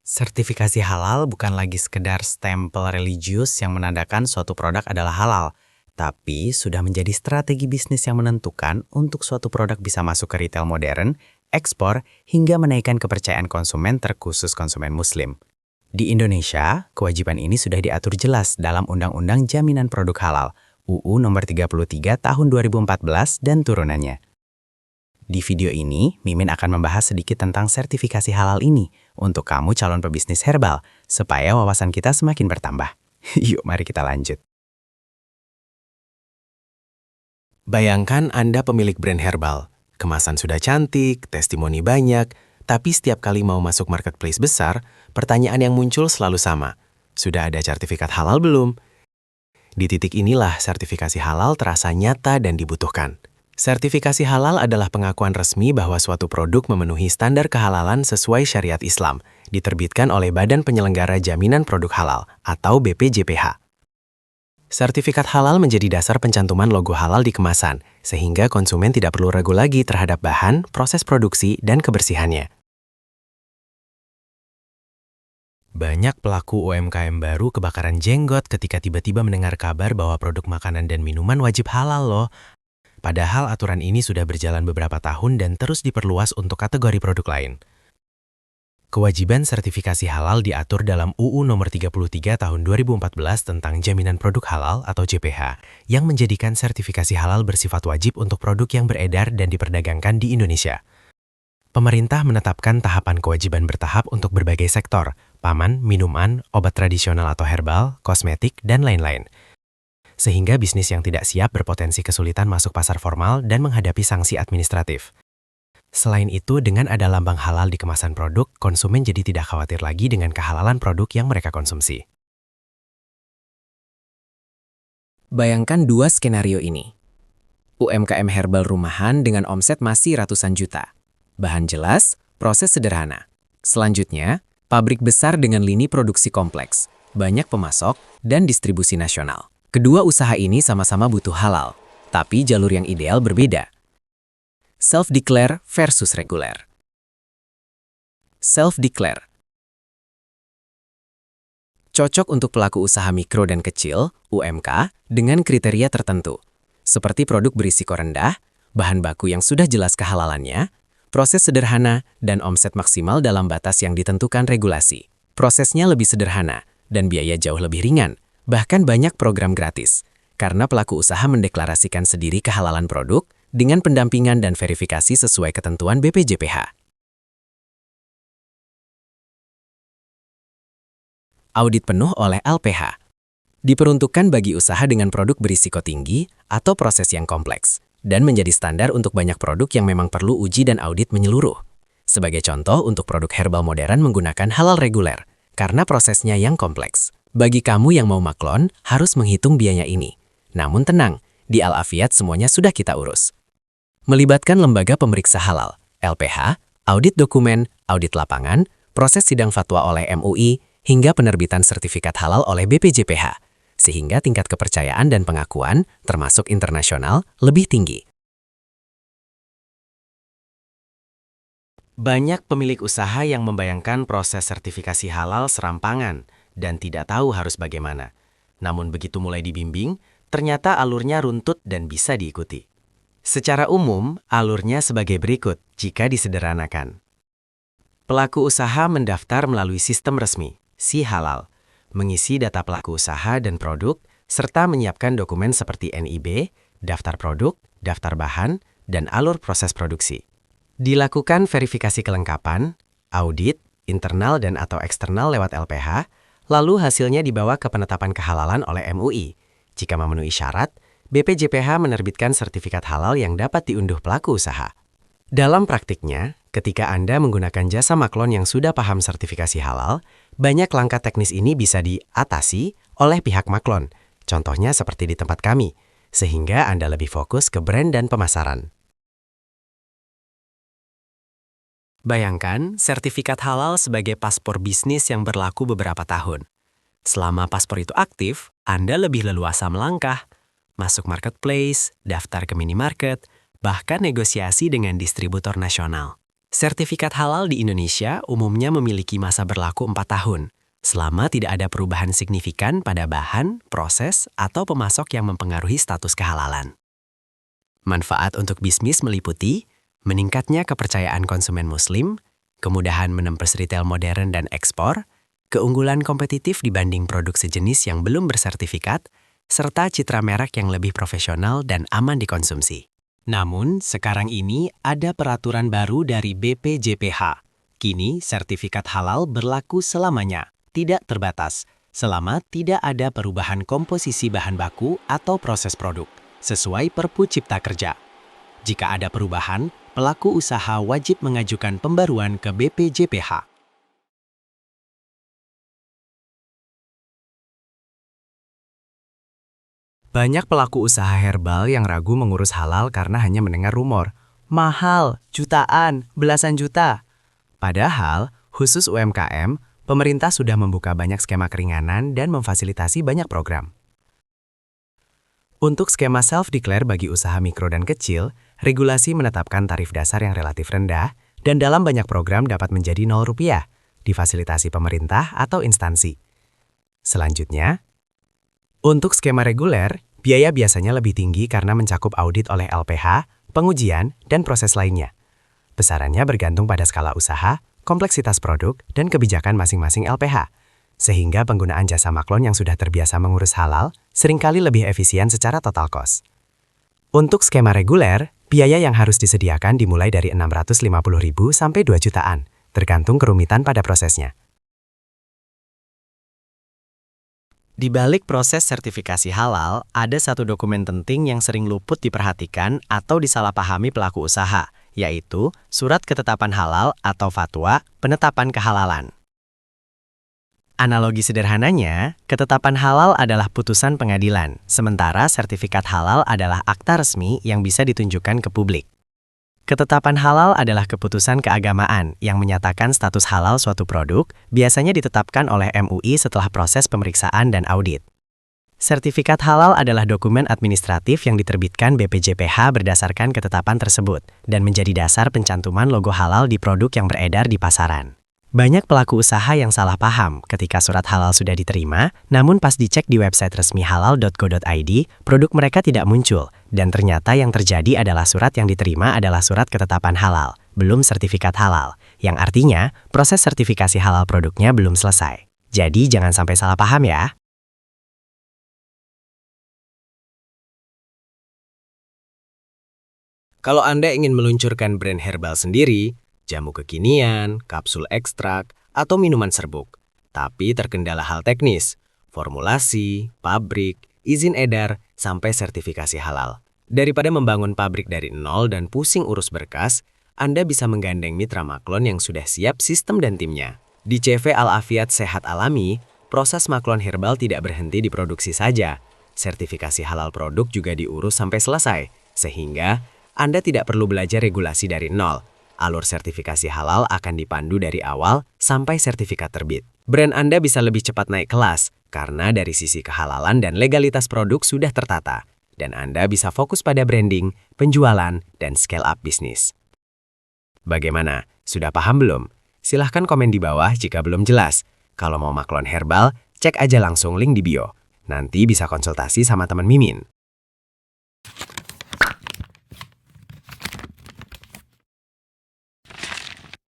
Sertifikasi halal bukan lagi sekedar stempel religius yang menandakan suatu produk adalah halal, tapi sudah menjadi strategi bisnis yang menentukan untuk suatu produk bisa masuk ke retail modern, ekspor, hingga menaikkan kepercayaan konsumen terkhusus konsumen muslim. Di Indonesia, kewajiban ini sudah diatur jelas dalam Undang-Undang Jaminan Produk Halal, UU Nomor 33 Tahun 2014 dan turunannya. Di video ini, Mimin akan membahas sedikit tentang sertifikasi halal ini untuk kamu calon pebisnis herbal, supaya wawasan kita semakin bertambah. Yuk, mari kita lanjut. Bayangkan Anda pemilik brand herbal. Kemasan sudah cantik, testimoni banyak, tapi setiap kali mau masuk marketplace besar, pertanyaan yang muncul selalu sama. Sudah ada sertifikat halal belum? Di titik inilah sertifikasi halal terasa nyata dan dibutuhkan. Sertifikasi halal adalah pengakuan resmi bahwa suatu produk memenuhi standar kehalalan sesuai syariat Islam, diterbitkan oleh Badan Penyelenggara Jaminan Produk Halal atau BPJPH. Sertifikat halal menjadi dasar pencantuman logo halal di kemasan, sehingga konsumen tidak perlu ragu lagi terhadap bahan, proses produksi, dan kebersihannya. Banyak pelaku UMKM baru kebakaran jenggot ketika tiba-tiba mendengar kabar bahwa produk makanan dan minuman wajib halal loh. Padahal aturan ini sudah berjalan beberapa tahun dan terus diperluas untuk kategori produk lain. Kewajiban sertifikasi halal diatur dalam UU Nomor 33 Tahun 2014 tentang Jaminan Produk Halal atau JPH, yang menjadikan sertifikasi halal bersifat wajib untuk produk yang beredar dan diperdagangkan di Indonesia. Pemerintah menetapkan tahapan kewajiban bertahap untuk berbagai sektor, paman, minuman, obat tradisional atau herbal, kosmetik, dan lain-lain. Sehingga bisnis yang tidak siap berpotensi kesulitan masuk pasar formal dan menghadapi sanksi administratif. Selain itu, dengan ada lambang halal di kemasan produk, konsumen jadi tidak khawatir lagi dengan kehalalan produk yang mereka konsumsi. Bayangkan dua skenario ini. UMKM herbal rumahan dengan omset masih ratusan juta. Bahan jelas, proses sederhana. Selanjutnya, pabrik besar dengan lini produksi kompleks, banyak pemasok, dan distribusi nasional. Kedua usaha ini sama-sama butuh halal, tapi jalur yang ideal berbeda. Self-declare versus reguler. Self-declare cocok untuk pelaku usaha mikro dan kecil, UMK, dengan kriteria tertentu, seperti produk berisiko rendah, bahan baku yang sudah jelas kehalalannya, proses sederhana, dan omset maksimal dalam batas yang ditentukan regulasi. Prosesnya lebih sederhana, dan biaya jauh lebih ringan. Bahkan banyak program gratis, karena pelaku usaha mendeklarasikan sendiri kehalalan produk dengan pendampingan dan verifikasi sesuai ketentuan BPJPH. Audit penuh oleh LPH. Diperuntukkan bagi usaha dengan produk berisiko tinggi atau proses yang kompleks, dan menjadi standar untuk banyak produk yang memang perlu uji dan audit menyeluruh. Sebagai contoh, untuk produk herbal modern menggunakan halal reguler, karena prosesnya yang kompleks. Bagi kamu yang mau maklon, harus menghitung biaya ini. Namun tenang, di Al-Afiat semuanya sudah kita urus. Melibatkan lembaga pemeriksa halal, LPH, audit dokumen, audit lapangan, proses sidang fatwa oleh MUI, hingga penerbitan sertifikat halal oleh BPJPH, sehingga tingkat kepercayaan dan pengakuan, termasuk internasional, lebih tinggi. Banyak pemilik usaha yang membayangkan proses sertifikasi halal serampangan dan tidak tahu harus bagaimana. Namun begitu mulai dibimbing, ternyata alurnya runtut dan bisa diikuti. Secara umum, alurnya sebagai berikut jika disederhanakan. Pelaku usaha mendaftar melalui sistem resmi, Si-Halal, mengisi data pelaku usaha dan produk, serta menyiapkan dokumen seperti NIB, daftar produk, daftar bahan, dan alur proses produksi. Dilakukan verifikasi kelengkapan, audit, internal dan atau eksternal lewat LPH, lalu hasilnya dibawa ke penetapan kehalalan oleh MUI. Jika memenuhi syarat, BPJPH menerbitkan sertifikat halal yang dapat diunduh pelaku usaha. Dalam praktiknya, ketika Anda menggunakan jasa maklon yang sudah paham sertifikasi halal, banyak langkah teknis ini bisa diatasi oleh pihak maklon. Contohnya seperti di tempat kami, sehingga Anda lebih fokus ke brand dan pemasaran. Bayangkan sertifikat halal sebagai paspor bisnis yang berlaku beberapa tahun. Selama paspor itu aktif, Anda lebih leluasa melangkah, masuk marketplace, daftar ke minimarket, bahkan negosiasi dengan distributor nasional. Sertifikat halal di Indonesia umumnya memiliki masa berlaku 4 tahun, selama tidak ada perubahan signifikan pada bahan, proses, atau pemasok yang mempengaruhi status kehalalan. Manfaat untuk bisnis meliputi meningkatnya kepercayaan konsumen muslim, kemudahan menembus retail modern dan ekspor, keunggulan kompetitif dibanding produk sejenis yang belum bersertifikat, serta citra merek yang lebih profesional dan aman dikonsumsi. Namun, sekarang ini ada peraturan baru dari BPJPH. Kini, sertifikat halal berlaku selamanya, tidak terbatas, selama tidak ada perubahan komposisi bahan baku atau proses produk, sesuai Perpu Cipta Kerja. Jika ada perubahan, pelaku usaha wajib mengajukan pembaruan ke BPJPH. Banyak pelaku usaha herbal yang ragu mengurus halal karena hanya mendengar rumor. Mahal, jutaan, belasan juta. Padahal, khusus UMKM, pemerintah sudah membuka banyak skema keringanan dan memfasilitasi banyak program. Untuk skema self-declare bagi usaha mikro dan kecil, regulasi menetapkan tarif dasar yang relatif rendah dan dalam banyak program dapat menjadi Rp0, difasilitasi pemerintah atau instansi. Selanjutnya, untuk skema reguler, biaya biasanya lebih tinggi karena mencakup audit oleh LPH, pengujian, dan proses lainnya. Besarannya bergantung pada skala usaha, kompleksitas produk, dan kebijakan masing-masing LPH, sehingga penggunaan jasa maklon yang sudah terbiasa mengurus halal seringkali lebih efisien secara total cost. Untuk skema reguler, biaya yang harus disediakan dimulai dari Rp650.000 sampai Rp2 jutaan, tergantung kerumitan pada prosesnya. Di balik proses sertifikasi halal, ada satu dokumen penting yang sering luput diperhatikan atau disalahpahami pelaku usaha, yaitu Surat Ketetapan Halal atau Fatwa Penetapan Kehalalan. Analogi sederhananya, ketetapan halal adalah putusan pengadilan, sementara sertifikat halal adalah akta resmi yang bisa ditunjukkan ke publik. Ketetapan halal adalah keputusan keagamaan yang menyatakan status halal suatu produk, biasanya ditetapkan oleh MUI setelah proses pemeriksaan dan audit. Sertifikat halal adalah dokumen administratif yang diterbitkan BPJPH berdasarkan ketetapan tersebut dan menjadi dasar pencantuman logo halal di produk yang beredar di pasaran. Banyak pelaku usaha yang salah paham ketika surat halal sudah diterima, namun pas dicek di website resmi halal.co.id, produk mereka tidak muncul, dan ternyata yang terjadi adalah surat yang diterima adalah surat ketetapan halal, belum sertifikat halal, yang artinya proses sertifikasi halal produknya belum selesai. Jadi jangan sampai salah paham ya. Kalau Anda ingin meluncurkan brand herbal sendiri, jamu kekinian, kapsul ekstrak, atau minuman serbuk, tapi terkendala hal teknis, formulasi, pabrik, izin edar, sampai sertifikasi halal. Daripada membangun pabrik dari nol dan pusing urus berkas, Anda bisa menggandeng mitra maklon yang sudah siap sistem dan timnya. Di CV Al-Afiat Sehat Alami, proses maklon herbal tidak berhenti diproduksi saja. Sertifikasi halal produk juga diurus sampai selesai, sehingga Anda tidak perlu belajar regulasi dari nol. Alur sertifikasi halal akan dipandu dari awal sampai sertifikat terbit. Brand Anda bisa lebih cepat naik kelas karena dari sisi kehalalan dan legalitas produk sudah tertata. Dan Anda bisa fokus pada branding, penjualan, dan scale up bisnis. Bagaimana? Sudah paham belum? Silahkan komen di bawah jika belum jelas. Kalau mau maklon herbal, cek aja langsung link di bio. Nanti bisa konsultasi sama teman Mimin.